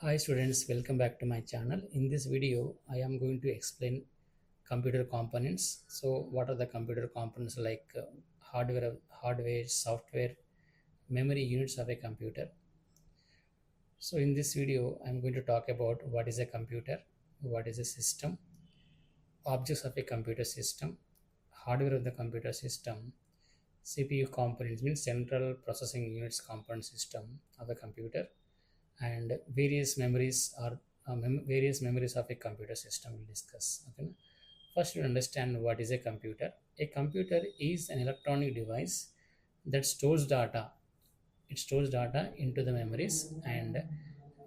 Hi students, welcome back to my channel. In this video, I am going to explain computer components. So what are the computer components like hardware, software, memory units of a computer. So in this video, I'm going to talk about what is a computer, what is a system, objects of a computer system, hardware of the computer system, CPU components means central processing units component system of a computer, and various memories of a computer system we'll discuss. Okay. First, to understand what is a computer. A computer is an electronic device that stores data. It stores data into the memories and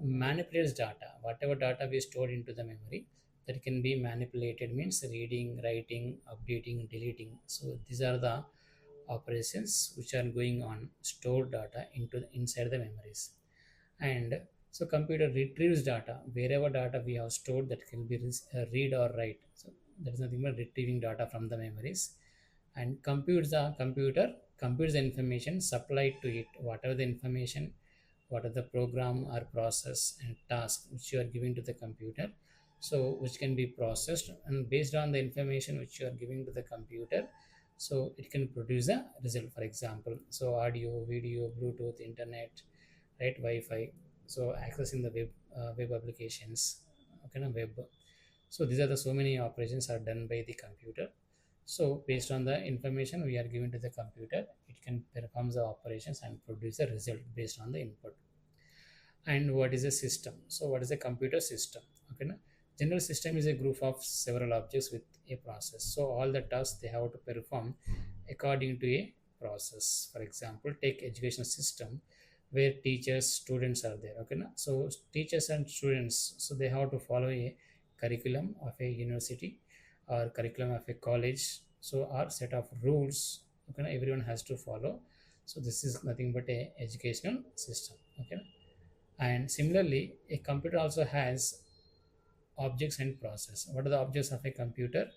manipulates data. Whatever data we stored into the memory, that can be manipulated means reading, writing, updating, deleting. So these are the operations which are going on store data into inside the memories. And so computer retrieves data wherever data we have stored, that can be read or write. So there is nothing but retrieving data from the memories, and computes the information supplied to it, whatever the information, what are the program or process and task which you are giving to the computer, so which can be processed, and based on the information which you are giving to the computer, so it can produce a result. For example, so audio, video, Bluetooth, internet, right, Wi-Fi, so accessing the web applications, okay, na, web. So these are the so many operations are done by the computer. So based on the information we are given to the computer, it can perform the operations and produce a result based on the input. And what is a system? So what is a computer system? Okay, na? General system is a group of several objects with a process. So all the tasks they have to perform according to a process. For example, take education system where teachers, students are there. Okay, na? So teachers and students, so they have to follow a curriculum of a university or curriculum of a college. So our set of rules, okay, na, everyone has to follow. So this is nothing but a educational system. Okay, na? And similarly, a computer also has objects and process. What are the objects of a computer?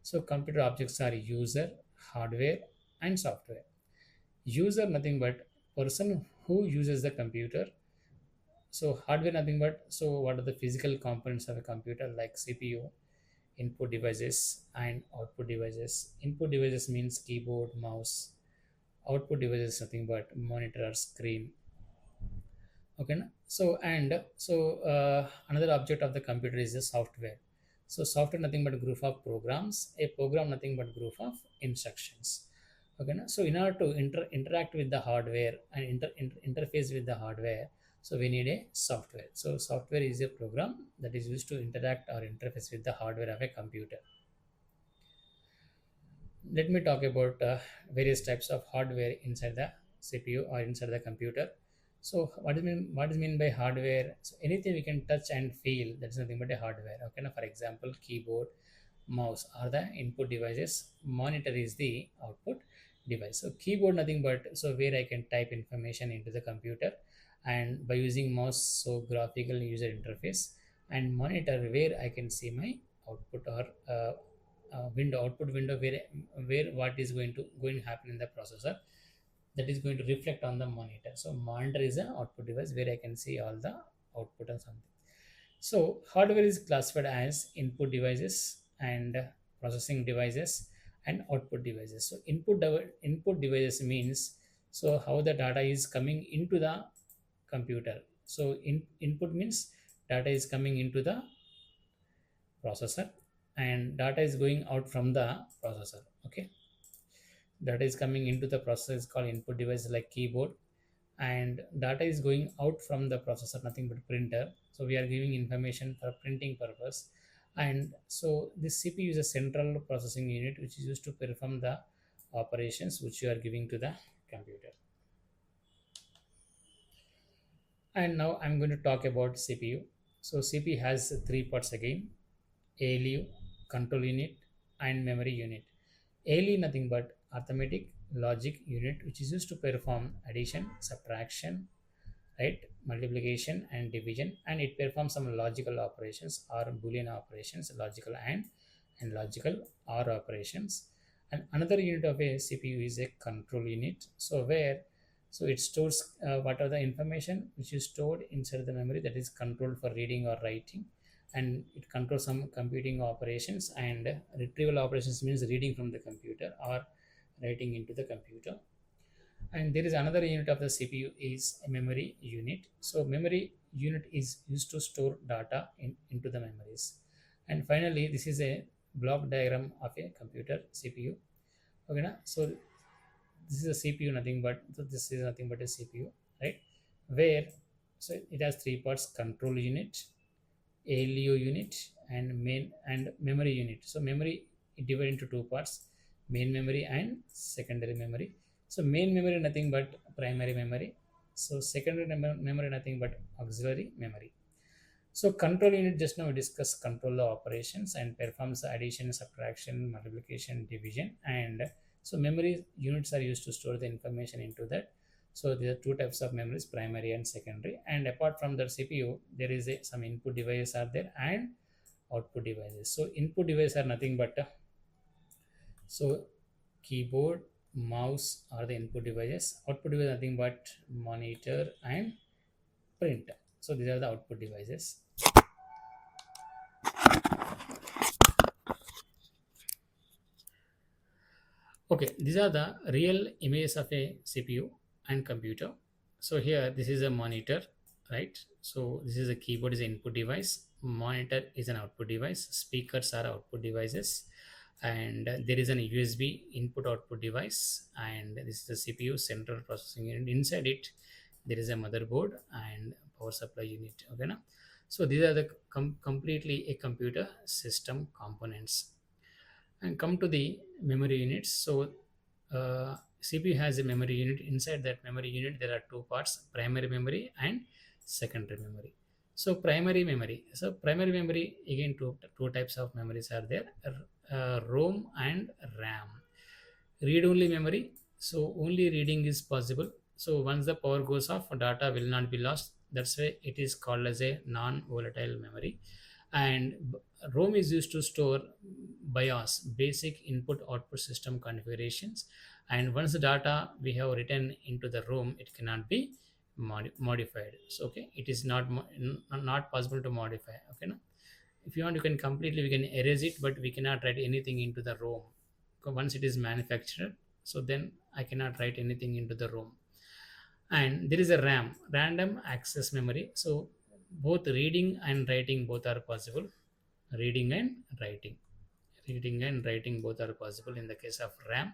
So computer objects are user, hardware, and software. User nothing but person who uses the computer. So hardware nothing but, so what are the physical components of a computer like CPU, input devices and output devices. Input devices means keyboard, mouse. Output devices nothing but monitor or screen. Okay, na? So another object of the computer is the software. So software nothing but a group of programs, a program nothing but group of instructions. Okay, na? So in order to interact with the hardware and interface with the hardware, so we need a software. So software is a program that is used to interact or interface with the hardware of a computer. Let me talk about various types of hardware inside the CPU or inside the computer. So what is mean by hardware? So anything we can touch and feel, that's nothing but a hardware. Okay, now for example, keyboard, mouse are the input devices. Monitor is the output device. So keyboard nothing but, so where I can type information into the computer, and by using mouse, so graphical user interface, and monitor where I can see my output or window, output window, where what is going to happen in the processor, that is going to reflect on the monitor. So monitor is an output device where I can see all the output or something. So hardware is classified as input devices and processing devices and output devices. So input devices means, so how the data is coming into the computer. So input means data is coming into the processor, and data is going out from the processor. Okay, data is coming into the processor is called input device like keyboard, and data is going out from the processor nothing but printer. So we are giving information for printing purpose. And so this CPU is a central processing unit which is used to perform the operations which you are giving to the computer. And now I'm going to talk about CPU. So CPU has three parts again: ALU, control unit, and memory unit. ALU nothing but arithmetic logic unit, which is used to perform addition, subtraction, right, multiplication and division, and it performs some logical operations or boolean operations, logical and logical or operations. And another unit of a CPU is a control unit. So where So it stores what are the information which is stored inside the memory, that is controlled for reading or writing, and it controls some computing operations, and retrieval operations means reading from the computer or writing into the computer. And there is another unit of the CPU is a memory unit. So memory unit is used to store data into the memories. And finally, this is a block diagram of a computer CPU. Okay, na? So this is a CPU, nothing but, so this is nothing but a CPU, right? Where, so it has three parts: control unit, ALU unit, and main and memory unit. So memory it divided into two parts: main memory and secondary memory. So main memory nothing but primary memory. So secondary memory nothing but auxiliary memory. So control unit, just now we discussed control the operations and performs the addition, subtraction, multiplication, division. And so memory units are used to store the information into that. So there are two types of memories, primary and secondary. And apart from the CPU, there is some input devices are there and output devices. So input devices are nothing but so keyboard, mouse are the input devices. Output device nothing but monitor and printer. So these are the output devices. Okay, these are the real images of a CPU and computer. So here, this is a monitor, right? So this is a keyboard is an input device. Monitor is an output device. Speakers are output devices, and there is an USB input output device. And this is the CPU central processing unit. Inside it, there is a motherboard and power supply unit. Okay, na? So these are the completely a computer system components. And come to the memory units. So CPU has a memory unit. Inside that memory unit there are two parts: primary memory and secondary memory. So primary memory, again, two types of memories are there: ROM and RAM. Read only memory, so only reading is possible. So once the power goes off, data will not be lost. That's why it is called as a non-volatile memory. And ROM is used to store BIOS, basic input output system configurations. And once the data we have written into the ROM, it cannot be modified. So okay, it is not possible to modify. Okay, no? If you want, you can completely, we can erase it, but we cannot write anything into the ROM once it is manufactured. So then I cannot write anything into the ROM. And there is a RAM, random access memory. So both reading and writing both are possible. Reading and writing, both are possible in the case of RAM.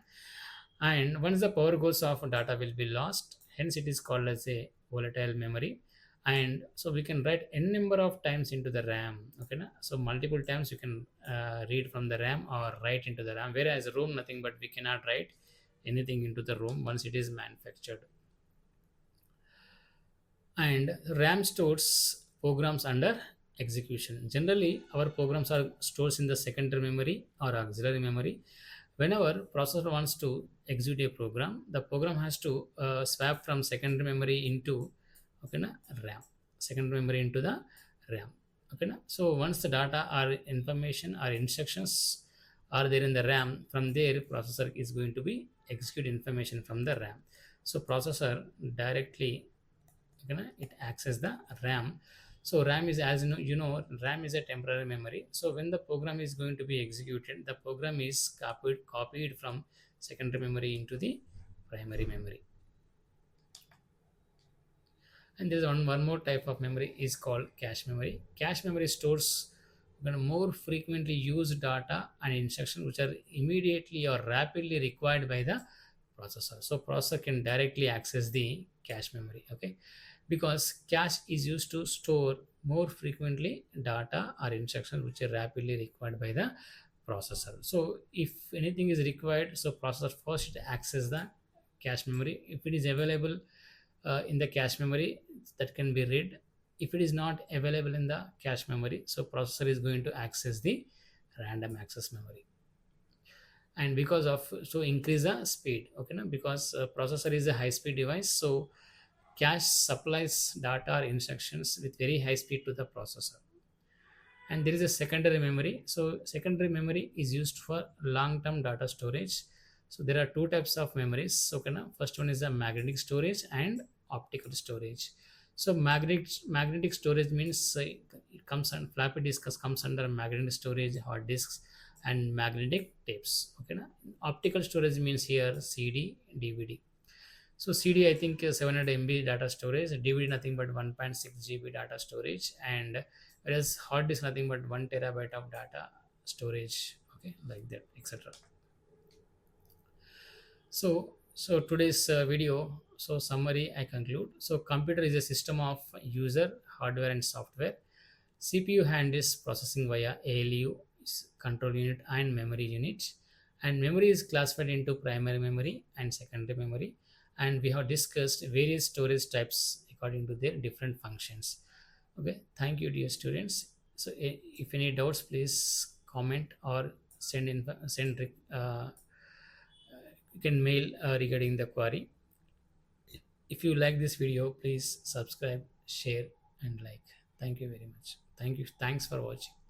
And once the power goes off, data will be lost. Hence, it is called as a volatile memory. And so we can write n number of times into the RAM. Okay, na? So multiple times you can read from the RAM or write into the RAM. Whereas ROM nothing but we cannot write anything into the ROM once it is manufactured. And RAM stores programs under execution. Generally, our programs are stored in the secondary memory or auxiliary memory. Whenever processor wants to execute a program, the program has to swap from secondary memory into, okay, na, RAM. Secondary memory into the RAM. Okay, na? So once the data or information or instructions are there in the RAM, from there processor is going to be execute information from the RAM. So processor directly, it access the RAM. So RAM is, as RAM is a temporary memory. So when the program is going to be executed, the program is copied from secondary memory into the primary memory. And there is one more type of memory is called cache memory. Cache memory stores more frequently used data and instructions which are immediately or rapidly required by the processor. So processor can directly access the cache memory. Okay, because cache is used to store more frequently data or instructions which are rapidly required by the processor. So if anything is required, so processor first access the cache memory. If it is available in the cache memory, that can be read. If it is not available in the cache memory, so processor is going to access the random access memory. And because of, so increase the speed. Okay, now because processor is a high speed device, so cache supplies data or instructions with very high speed to the processor. And there is a secondary memory. So secondary memory is used for long term data storage. So there are two types of memories. So first one is the magnetic storage and optical storage. So magnetic storage means it comes on floppy disk comes under magnetic storage, hard disks, and magnetic tapes. Okay, na? Optical storage means here CD, DVD. So CD I think is 700 MB data storage, DVD nothing but 1.6 GB data storage, and whereas hard disk nothing but 1 TB of data storage. Okay, like that, etc. So today's video. So summary, I conclude. So computer is a system of user, hardware, and software. CPU handles processing via ALU, control unit, and memory unit. And memory is classified into primary memory and secondary memory. And we have discussed various storage types according to their different functions. Okay, thank you, dear students. So if any doubts, please comment or you can mail regarding the query. If you like this video, please subscribe, share, and like. Thank you very much. Thank you. Thanks for watching.